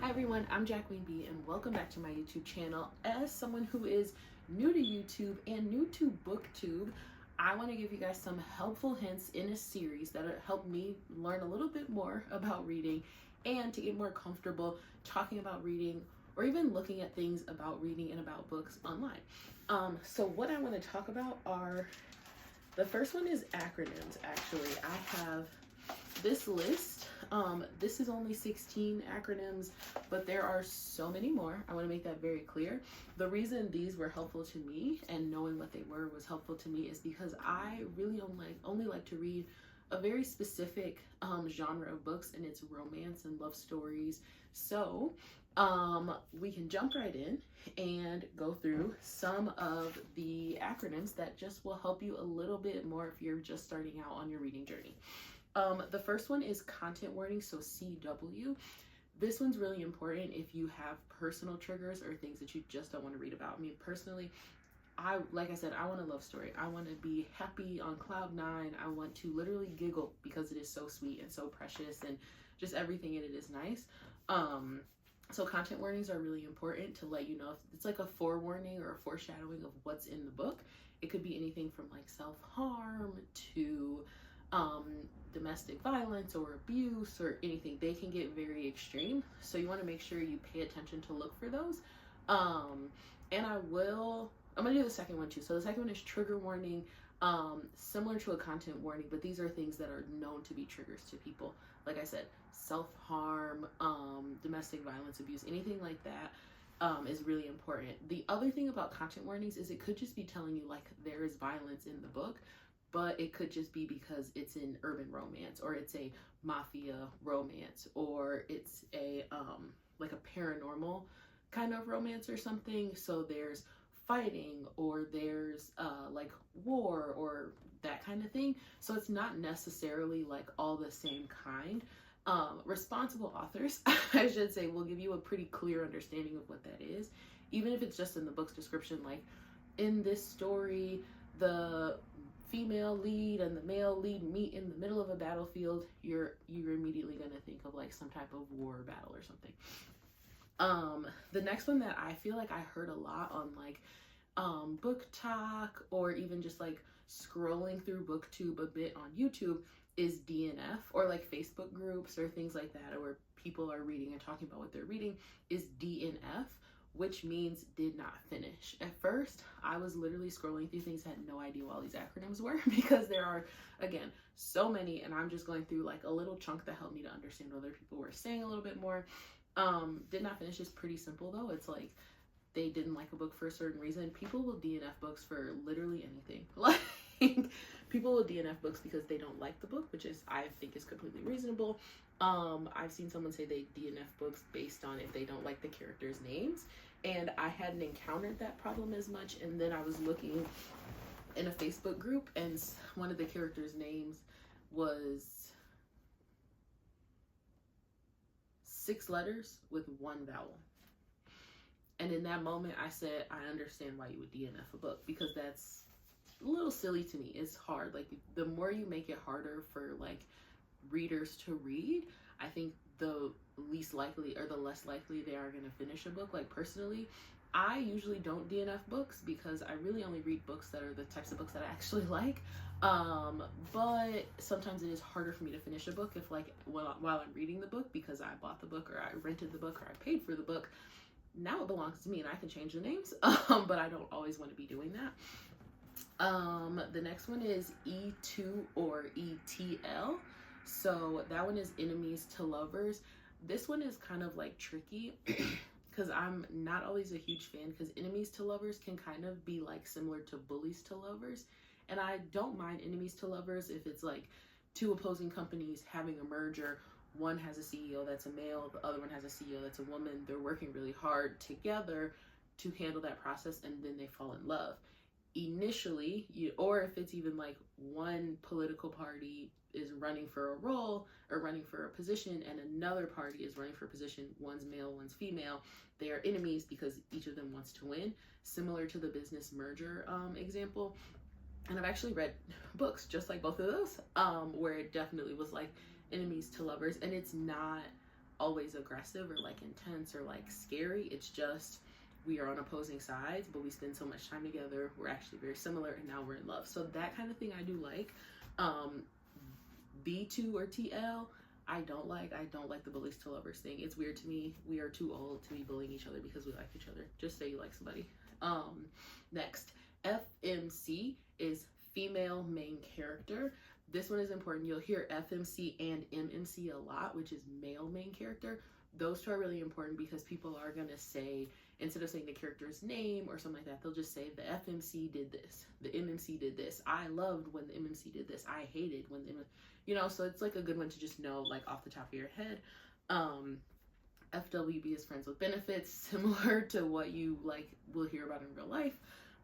Hi everyone, I'm Jacqueline B and welcome back to my YouTube channel. As someone who is new to YouTube and new to BookTube, I want to give you guys some helpful hints in a series that help me learn a little bit more about reading and to get more comfortable talking about reading or even looking at things about reading and about books online. So what I want to talk about are, the first one is acronyms. Actually, I have this list. This is only 16 acronyms, but there are so many more. I want to make that very clear. The reason these were helpful to me and knowing what they were was helpful to me is because I really only like to read a very specific genre of books, and it's romance and love stories. So we can jump right in and go through some of the acronyms that just will help you a little bit more if you're just starting out on your reading journey. The first one is content warning, so CW. This one's really important if you have personal triggers or things that you just don't want to read about. I mean, personally, like I said, I want a love story. I want to be happy on cloud nine. I want to literally giggle because it is so sweet and so precious and just everything in it is nice. So content warnings are really important to let you know if it's like a forewarning or a foreshadowing of what's in the book. It could be anything from like self-harm to domestic violence or abuse or anything. They can get very extreme, so you want to make sure you pay attention to look for those. And I'm gonna do the second one too. So the second one is trigger warning, similar to a content warning, but these are things that are known to be triggers to people. Like I said, self-harm, domestic violence, abuse, anything like that is really important. The other thing about content warnings is it could just be telling you like there is violence in the book, but it could just be because it's an urban romance or it's a mafia romance or it's a like a paranormal kind of romance or something. So there's fighting or there's like war or that kind of thing. So it's not necessarily like all the same kind. Responsible authors, I should say, will give you a pretty clear understanding of what that is, even if it's just in the book's description. Like in this story, the female lead and the male lead meet in the middle of a battlefield, you're immediately going to think of like some type of war battle or something. The next one that I feel like I heard a lot on like BookTok or even just like scrolling through BookTube a bit on YouTube is DNF, or like Facebook groups or things like that, or where people are reading and talking about what they're reading, is DNF, which means did not finish. At first, I was literally scrolling through things, had no idea what all these acronyms were because there are, again, so many, and I'm just going through like a little chunk that helped me to understand what other people were saying a little bit more. Did not finish is pretty simple though. It's like they didn't like a book for a certain reason. People will DNF books for literally anything. Like people will DNF books because they don't like the book, which is, I think, is completely reasonable. I've seen someone say they DNF books based on if they don't like the characters' names, and I hadn't encountered that problem as much. And then I was looking in a Facebook group, and one of the characters' names was 6 letters with 1 vowel. And in that moment, I said, I understand why you would DNF a book, because that's a little silly to me. It's hard. Like, the more you make it harder for like readers to read, I think the least likely or the less likely they are going to finish a book. Like personally, I usually don't DNF books because I really only read books that are the types of books that I actually like. But sometimes it is harder for me to finish a book if like while I'm reading the book, because I bought the book or I rented the book or I paid for the book. Now it belongs to me and I can change the names, but I don't always want to be doing that. The next one is E2 or ETL. So that one is enemies to lovers. This one is kind of like tricky because I'm not always a huge fan, because enemies to lovers can kind of be like similar to bullies to lovers. And I don't mind enemies to lovers if it's like 2 opposing companies having a merger. One has a CEO that's a male, the other one has a CEO that's a woman. They're working really hard together to handle that process, and then they fall in love. Initially, or if it's even like one political party is running for a role or running for a position and another party is running for a position, one's male, one's female, they are enemies because each of them wants to win, similar to the business merger example. And I've actually read books just like both of those, where it definitely was like enemies to lovers, and it's not always aggressive or like intense or like scary. It's just we are on opposing sides, but we spend so much time together. We're actually very similar, and now we're in love. So that kind of thing I do like. B2 or TL, I don't like the bullies to lovers thing. It's weird to me. We are too old to be bullying each other because we like each other. Just say you like somebody. Next, FMC is female main character. This one is important. You'll hear FMC and MMC a lot, which is male main character. Those two are really important because people are going to say, instead of saying the character's name or something like that, they'll just say the FMC did this, the MMC did this. I loved when the MMC did this. I hated when the, you know, so it's like a good one to just know, like off the top of your head. FWB is friends with benefits, similar to what you like will hear about in real life,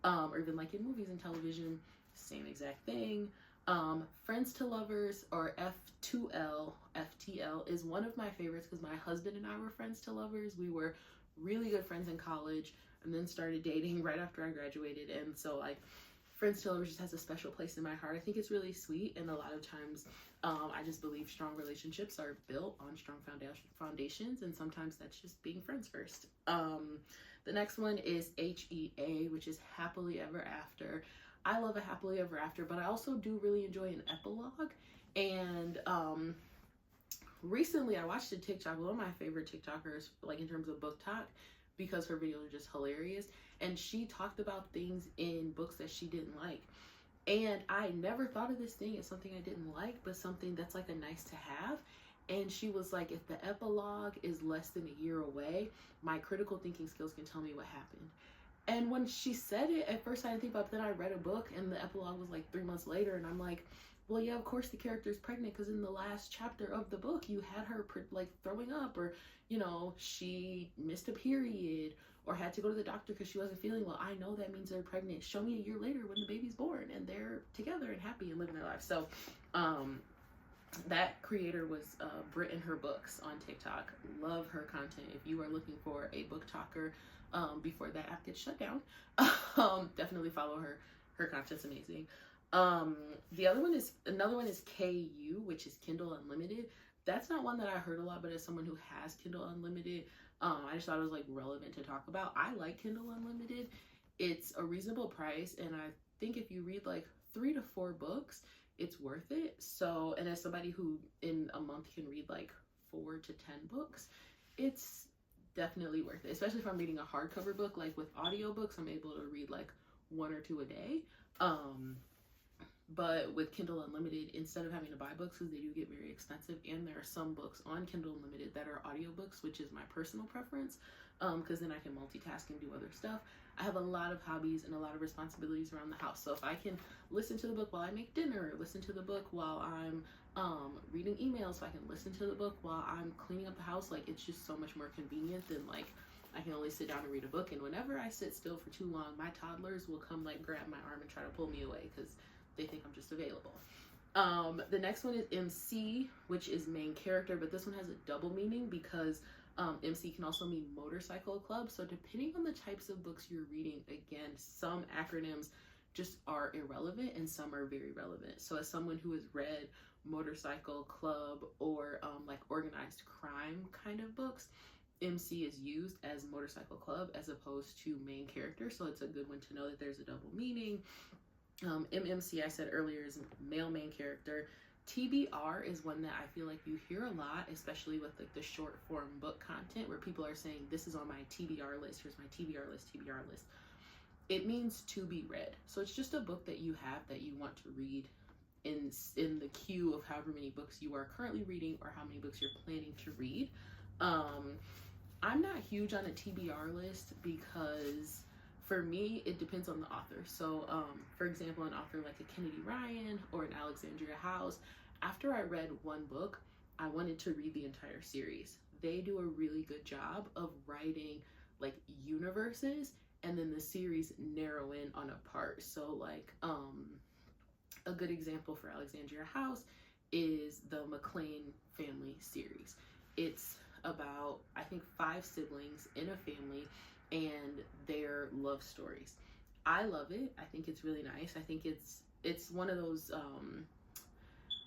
or even like in movies and television, same exact thing. Friends to lovers, or F2L, FTL, is one of my favorites because my husband and I were friends to lovers. We were really good friends in college and then started dating right after I graduated. And so like friends to lovers just has a special place in my heart. I think it's really sweet. And a lot of times I just believe strong relationships are built on strong foundations. And sometimes that's just being friends first. The next one is HEA, which is happily ever after. I love a happily ever after, but I also do really enjoy an epilogue. And recently I watched a TikTok, one of my favorite TikTokers, like in terms of BookTok, because her videos are just hilarious. And she talked about things in books that she didn't like. And I never thought of this thing as something I didn't like, but something that's like a nice to have. And she was like, if the epilogue is less than a year away, my critical thinking skills can tell me what happened. And when she said it, at first I didn't think about it, then I read a book and the epilogue was like 3 months later, and I'm like, well, yeah, of course the character's pregnant because in the last chapter of the book, you had her like throwing up, or, you know, she missed a period or had to go to the doctor because she wasn't feeling well. I know that means they're pregnant. Show me a year later when the baby's born and they're together and happy and living their life. So, that creator was Brit in her books on TikTok. Love her content. If you are looking for a book talker before that app gets shut down, definitely follow her. Her content's amazing. Another one is KU, which is Kindle Unlimited. That's not one that I heard a lot, but as someone who has Kindle Unlimited, I just thought it was like relevant to talk about. I like Kindle Unlimited. It's a reasonable price, and I think if you read like 3 to 4 books, it's worth it. So, and as somebody who in a month can read like 4 to 10 books, it's definitely worth it. Especially if I'm reading a hardcover book. Like with audiobooks, I'm able to read like 1 or 2 a day. But with Kindle Unlimited, instead of having to buy books, because they do get very expensive, and there are some books on Kindle Unlimited that are audiobooks, which is my personal preference, because then I can multitask and do other stuff. I have a lot of hobbies and a lot of responsibilities around the house. So if I can listen to the book while I make dinner, listen to the book while I'm reading emails, so I can listen to the book while I'm cleaning up the house, like it's just so much more convenient than like I can only sit down and read a book. And whenever I sit still for too long, my toddlers will come like grab my arm and try to pull me away because they think I'm just available. The next one is MC, which is main character, but this one has a double meaning because MC can also mean motorcycle club. So depending on the types of books you're reading, again, some acronyms just are irrelevant and some are very relevant. So as someone who has read motorcycle club or like organized crime kind of books, MC is used as motorcycle club as opposed to main character. So it's a good one to know that there's a double meaning. MMC, I said earlier, is male main character. TBR is one that I feel like you hear a lot, especially with like the short form book content where people are saying, this is on my TBR list, here's my TBR list, TBR list. It means to be read. So it's just a book that you have that you want to read in the queue of however many books you are currently reading or how many books you're planning to read. I'm not huge on a TBR list because for me, it depends on the author. So, for example, an author like a Kennedy Ryan or an Alexandria House, after I read one book, I wanted to read the entire series. They do a really good job of writing like universes, and then the series narrow in on a part. So like, a good example for Alexandria House is the McLean family series. It's about, I think, 5 siblings in a family and their love stories. I love it. I think it's really nice. I think it's one of those,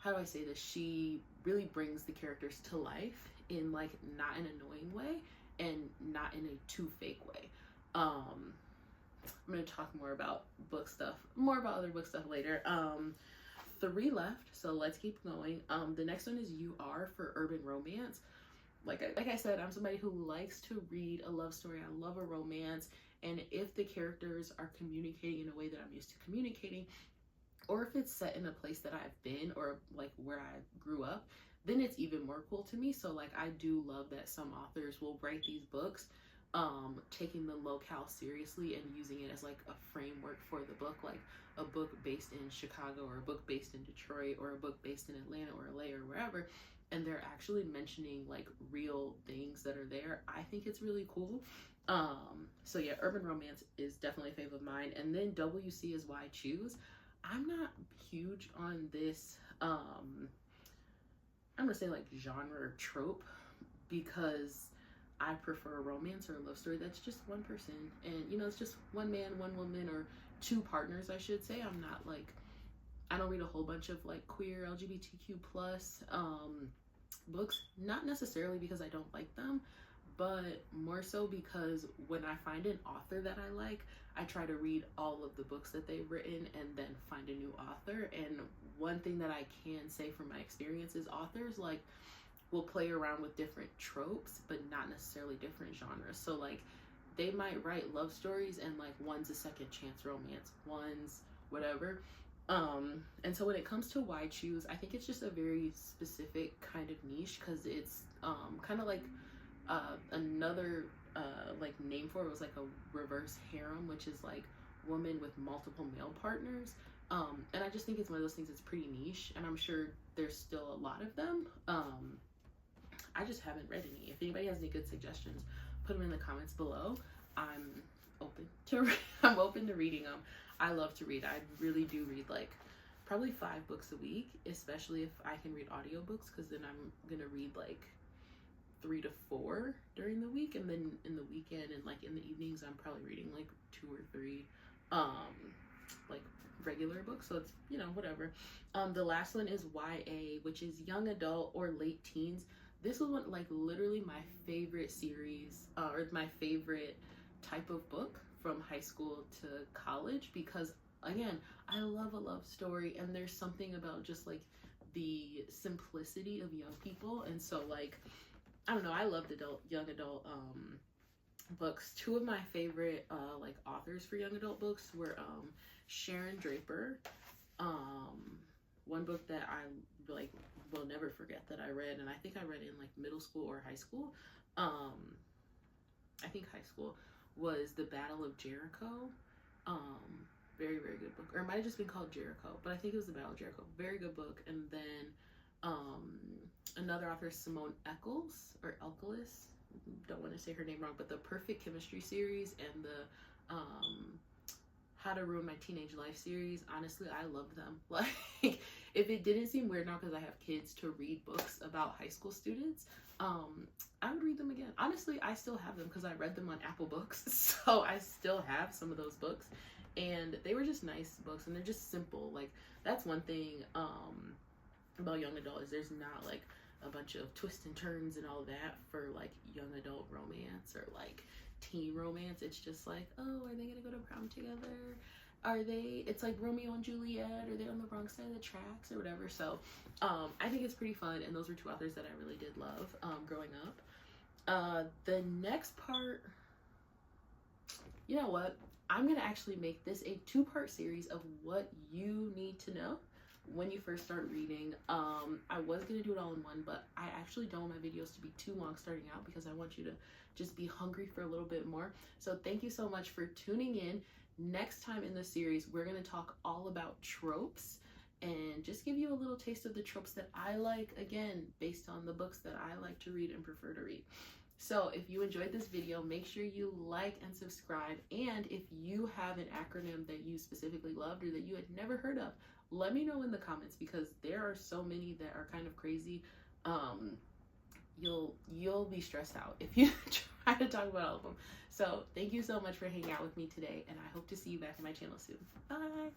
how do I say this? She really brings the characters to life in like not an annoying way and not in a too fake way. I'm gonna talk more about other book stuff later. 3 left, so let's keep going. The next one is You Are for urban romance. Like I said, I'm somebody who likes to read a love story. I love a romance, and if the characters are communicating in a way that I'm used to communicating, or if it's set in a place that I've been or like where I grew up, then it's even more cool to me. So like I do love that some authors will write these books taking the locale seriously and using it as like a framework for the book, like a book based in Chicago or a book based in Detroit or a book based in Atlanta or LA or wherever, and they're actually mentioning like real things that are there. I think it's really cool. So yeah, urban romance is definitely a fave of mine. And then WC is Why Choose. I'm not huge on this I'm gonna say like genre or trope, because I prefer a romance or a love story that's just one person, and you know, it's just one man, one woman, or 2 partners, I should say. I don't read a whole bunch of like queer LGBTQ plus books, not necessarily because I don't like them, but more so because when I find an author that I like, I try to read all of the books that they've written and then find a new author. And one thing that I can say from my experience is authors like will play around with different tropes, but not necessarily different genres. So like they might write love stories and like one's a second chance romance, one's whatever. And so when it comes to Why Choose, I think it's just a very specific kind of niche, because it's kind of like another like name for it was like a reverse harem, which is like woman with multiple male partners. And I just think it's one of those things that's pretty niche, and I'm sure there's still a lot of them. I just haven't read any. If anybody has any good suggestions, put them in the comments below. I'm open to reading them. I love to read. I really do read like probably 5 books a week, especially if I can read audiobooks, because then I'm gonna read like 3 to 4 during the week, and then in the weekend and like in the evenings I'm probably reading like 2 or 3 like regular books. So it's, you know, whatever. The last one is YA, which is young adult or late teens. This was one, like literally my favorite series, or my favorite type of book from high school to college, because again, I love a love story, and there's something about just like the simplicity of young people. And so like, I don't know, I loved young adult books. 2 of my favorite like authors for young adult books were Sharon Draper. One book that I like will never forget that I read, and I think I read it in like middle school or high school. I think high school, was The Battle of Jericho. Very, very good book. Or it might have just been called Jericho, but I think it was The Battle of Jericho. Very good book. And then another author, Simone Eccles, or Elkelis, don't want to say her name wrong, but the Perfect Chemistry series and the How to Ruin My Teenage Life series. Honestly, I love them. Like, if it didn't seem weird now because I have kids to read books about high school students, I would read them again. Honestly, I still have them because I read them on Apple Books, so I still have some of those books, and they were just nice books, and they're just simple. Like, that's one thing about young adult, is there's not like a bunch of twists and turns and all that for like young adult romance or like teen romance. It's just like, oh, are they gonna go to prom together? It's like Romeo and Juliet, are they on the wrong side of the tracks or whatever? So I think it's pretty fun, and those were 2 authors that I really did love growing up. The next part, you know what, I'm gonna actually make this a 2-part series of what you need to know when you first start reading. I was gonna do it all in one, but I actually don't want my videos to be too long starting out, because I want you to just be hungry for a little bit more. So thank you so much for tuning in. Next time in the series, we're gonna talk all about tropes and just give you a little taste of the tropes that I like, again, based on the books that I like to read and prefer to read. So if you enjoyed this video, make sure you like and subscribe. And if you have an acronym that you specifically loved or that you had never heard of, let me know in the comments, because there are so many that are kind of crazy. You'll be stressed out if you try to talk about all of them. So thank you so much for hanging out with me today, and I hope to see you back on my channel soon. Bye.